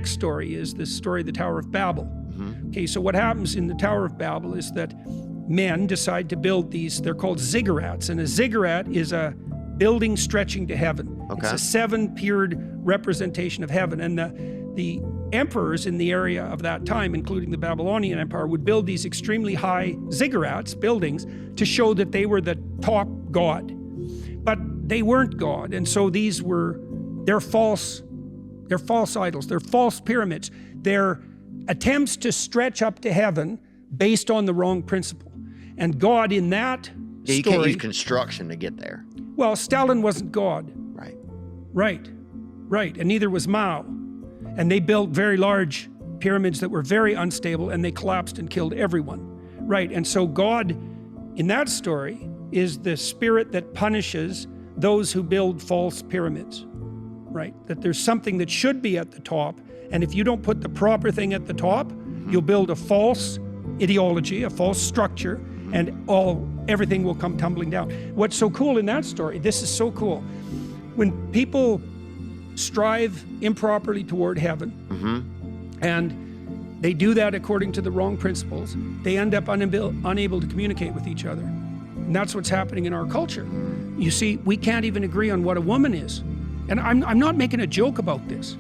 next story is the story of the Tower of Babel. Okay, so what happens in the Tower of Babel is that men decide to build these, they're called ziggurats, and a ziggurat is a building stretching to heaven. Okay. It's a 7-tiered representation of heaven, and the emperors in the area of that time, including the Babylonian Empire, would build these extremely high ziggurats, buildings, to show that they were the top god. But they weren't God, and so they're false idols, they're false pyramids. They're attempts to stretch up to heaven based on the wrong principle. And God in that Yeah, you story, can't use construction to get there. well, Stalin wasn't God. Right. Right, and neither was Mao. And they built very large pyramids that were very unstable, and they collapsed and killed everyone. Right, and so God in that story is the spirit that punishes those who build false pyramids. Right, that there's something that should be at the top, and if you don't put the proper thing at the top, you'll build a false ideology, a false structure, and everything will come tumbling down. What's so cool in that story, this is so cool, when people strive improperly toward heaven, and they do that according to the wrong principles, they end up unable to communicate with each other. And that's what's happening in our culture. You see, we can't even agree on what a woman is. And I'm not making a joke about this.